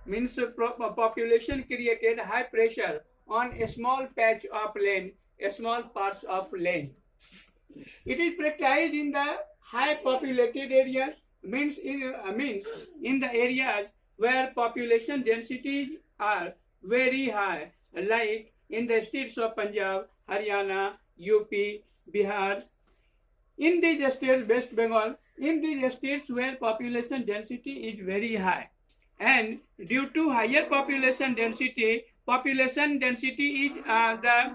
means population created high pressure on a small patch of land, a small parts of land. It is practiced in the high populated areas, means in the areas where population densities are very high, like in the states of Punjab, Haryana, UP, Bihar. In these states, West Bengal, in these states where population density is very high, and due to higher population density is the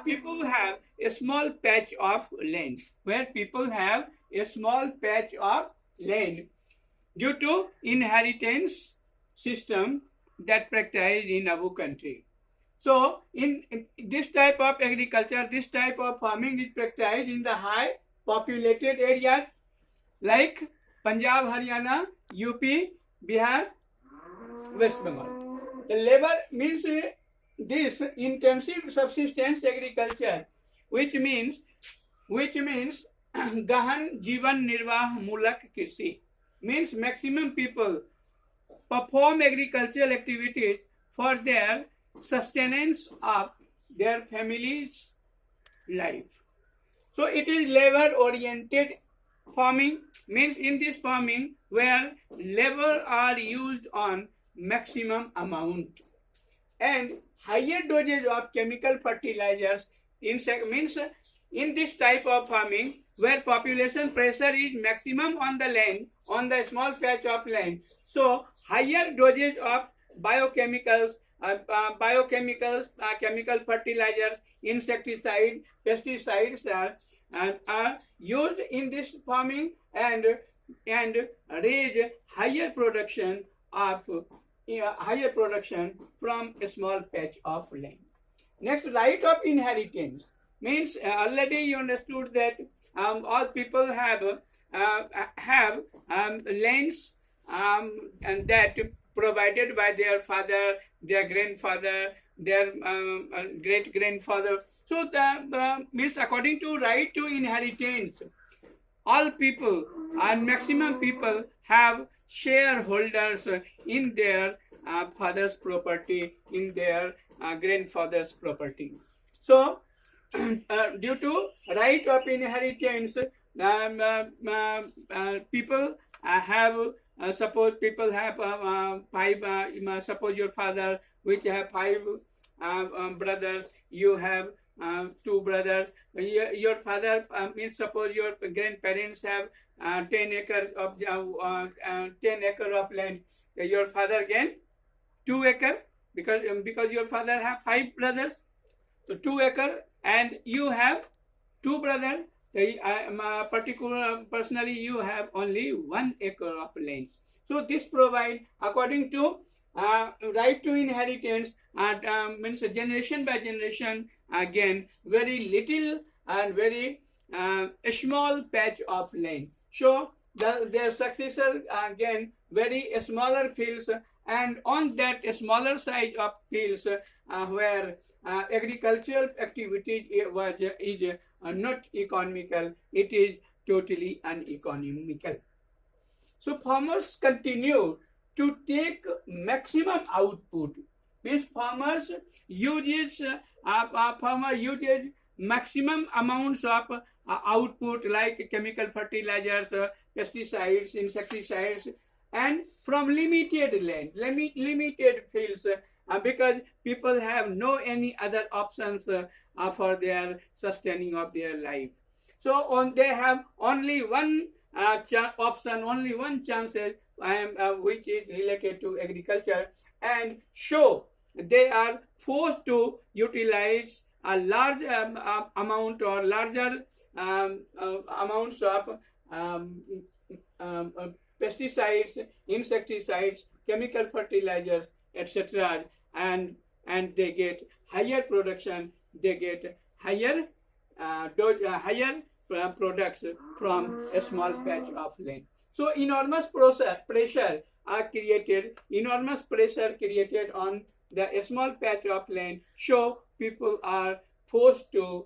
people have a small patch of land, where people have a small patch of land due to inheritance system that practiced in our country. So in this type of agriculture, this type of farming is practiced in the high populated areas like Punjab, Haryana, UP, Bihar, West Bengal. The labor means this intensive subsistence agriculture, which means गहन जीवन निर्वाह मूलक कृषि, means maximum people perform agricultural activities for their sustenance of their family's life. So it is labor oriented farming, means in this farming where labor are used on maximum amount, and higher dosage of chemical fertilizers means in this type of farming where population pressure is maximum on the land, on the small patch of land, so higher dosage of biochemicals, chemical fertilizers, insecticides, pesticides are used in this farming and raise higher production from a small patch of land. Next, right of inheritance means already you understood that all people have lands and that provided by their father, their grandfather, their great grandfather. So the means according to right to inheritance, all people and maximum people have shareholders in their father's property, in their grandfather's property. So due to right of inheritance, people have suppose people have five, suppose your father which have five brothers, you have two brothers, your father means suppose your grandparents have 10 acres of 10 acre of land, your father gain 2 acre because your father have 5 brothers, so 2 acre, and you have 2 brothers, particular personally you have only 1 acre of land. So this provide according to right to inheritance means generation by generation again very little and very small patch of land. So their successor again very smaller fields, and on that smaller size of fields where agricultural activity is not economical, it is totally uneconomical. So farmers continue to take maximum output. Means farmers uses maximum amounts of output like chemical fertilizers, pesticides, insecticides, and from limited land, limited fields, because people have no any other options for their sustaining of their life. So they have only one option, only one chances, which is related to agriculture, and so they are forced to utilize a large amount or larger amounts of pesticides, insecticides, chemical fertilizers, etc., and they get higher production, they get higher products from a small patch of land. So enormous pressure on the small patch of land. So people are forced to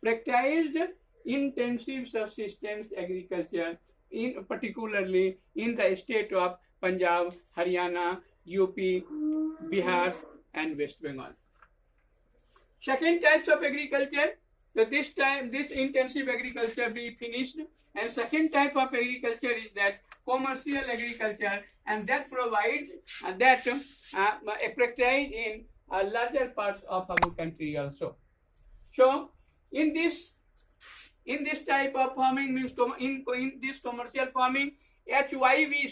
practice intensive subsistence agriculture, particularly in the state of Punjab, Haryana, UP, Bihar, and West Bengal. Second types of agriculture. So this intensive agriculture be finished, and second type of agriculture is that commercial agriculture, and that provides that practice in larger parts of our country also. So in this type of farming means in this commercial farming, HYV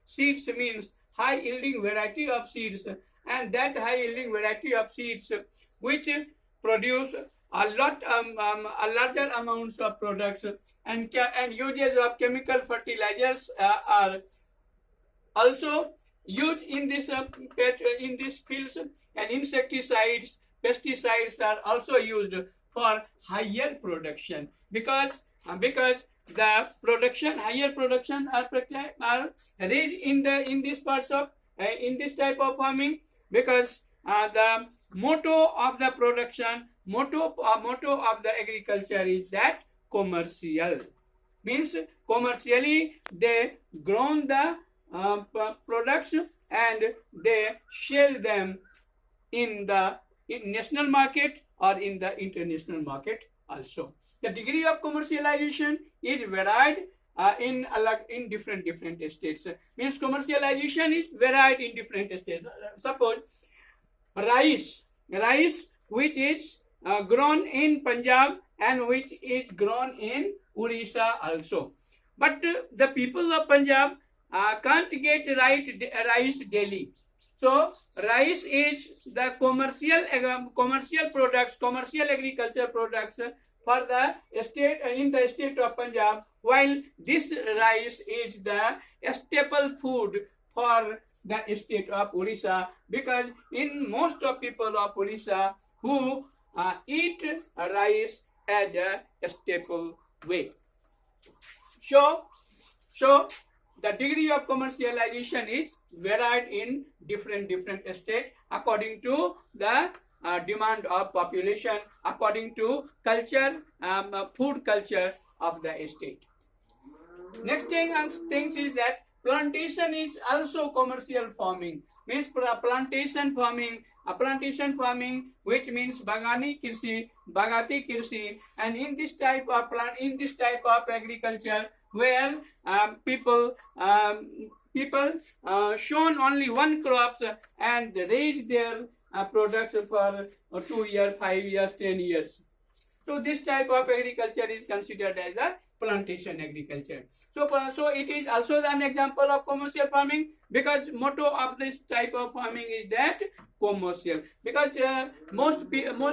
seeds means high yielding variety of seeds, and that high yielding variety of seeds which produce a larger amounts of products, and uses of chemical fertilizers are also used in this in these fields, and insecticides, pesticides are also used for higher production, because the production, higher production are raised in these parts of in this type of farming, because the motto of the production, motto of the agriculture is that commercial, means commercially they grown the products and they sell them in the national market or in the international market also. The degree of commercialization is varied in different states. Means commercialization is varied in different states. Suppose rice which is grown in Punjab and which is grown in Orissa also. But the people of Punjab can't get rice daily. So rice is the commercial products, commercial agriculture products for the state in the state of Punjab, while this rice is the staple food for the state of Orissa, because in most of people of Orissa who eat rice as a staple way. So the degree of commercialization is varied in different states according to the demand of population, according to culture, food culture of the state. Next thing is that plantation is also commercial farming. Means plantation farming, which means bagani krishi, bagati krishi, and in this type of agriculture, where people shown only one crops and raise their products for 2 years, 5 years, 10 years. So this type of agriculture is considered as a plantation agriculture. So it is also an example of commercial farming, because motto of this type of farming is that commercial, because most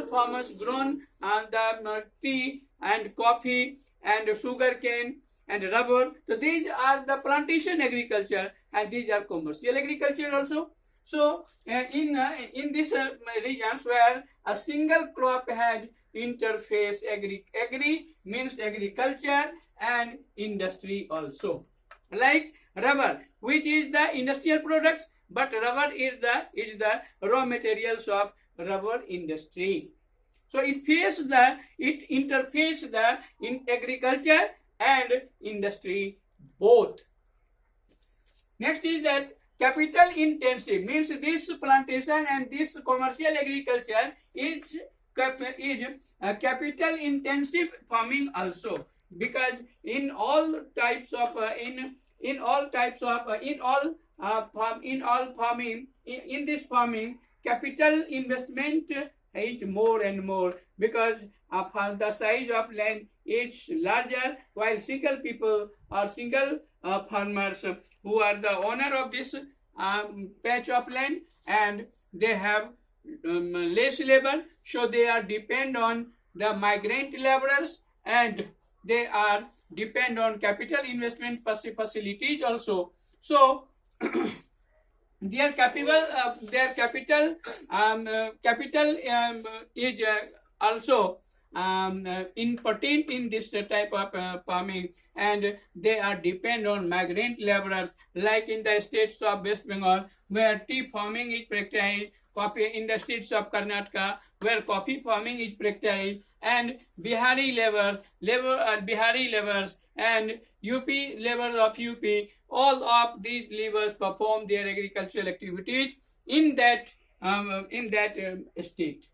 farmers grown the tea and coffee and sugar cane and rubber. So these are the plantation agriculture, and these are commercial agriculture also. So in these regions where a single crop has interface, agri means agriculture and industry also, like rubber, which is the industrial products, but rubber is the raw materials of rubber industry. So it interface in agriculture and industry both. Next is that capital intensive, means this plantation and this commercial agriculture is capital intensive farming also, because in all this farming, capital investment is more and more, because the size of land is larger, while single people or single farmers who are the owner of this patch of land, and they have less labor, so they are depend on the migrant laborers, and they are depend on capital investment facilities also. So their capital is also important in this type of farming, and they are depend on migrant laborers, like in the states of West Bengal where tea farming is practiced, coffee in the states of Karnataka where coffee farming is practiced, and Bihari laborers and UP laborers of UP all of these levers perform their agricultural activities in that state.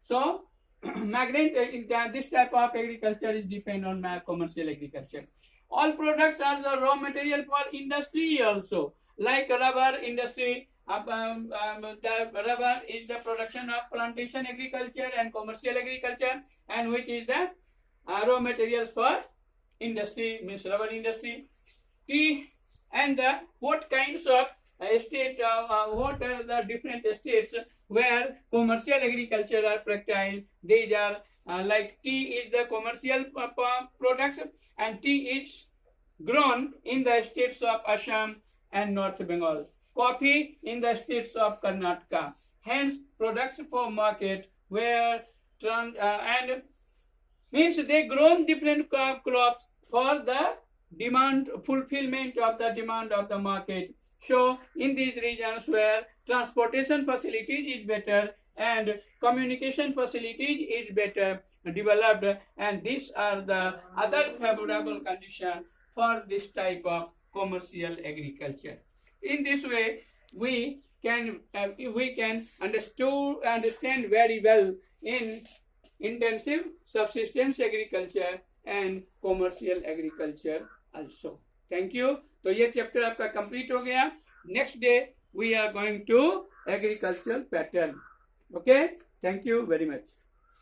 So, this type of agriculture is depend on commercial agriculture. All products are the raw material for industry also, like rubber industry. The rubber is the production of plantation agriculture and commercial agriculture, and which is the raw materials for industry, means rubber industry. Tea and the what kinds of estate, what are the different estates where commercial agriculture are practiced. These are like tea is the commercial products, and tea is grown in the states of Assam and North Bengal. Coffee in the states of Karnataka. Hence, products for market where and means they grown different crops for the demand fulfillment of the demand of the market. So in these regions where transportation facilities is better and communication facilities is better developed, and these are the other favorable conditions for this type of commercial agriculture. In this way, we can understand very well in intensive subsistence agriculture and commercial agriculture also. Thank you. तो ये chapter आपका complete हो गया. Next day we are going to agricultural pattern. Okay, thank you very much.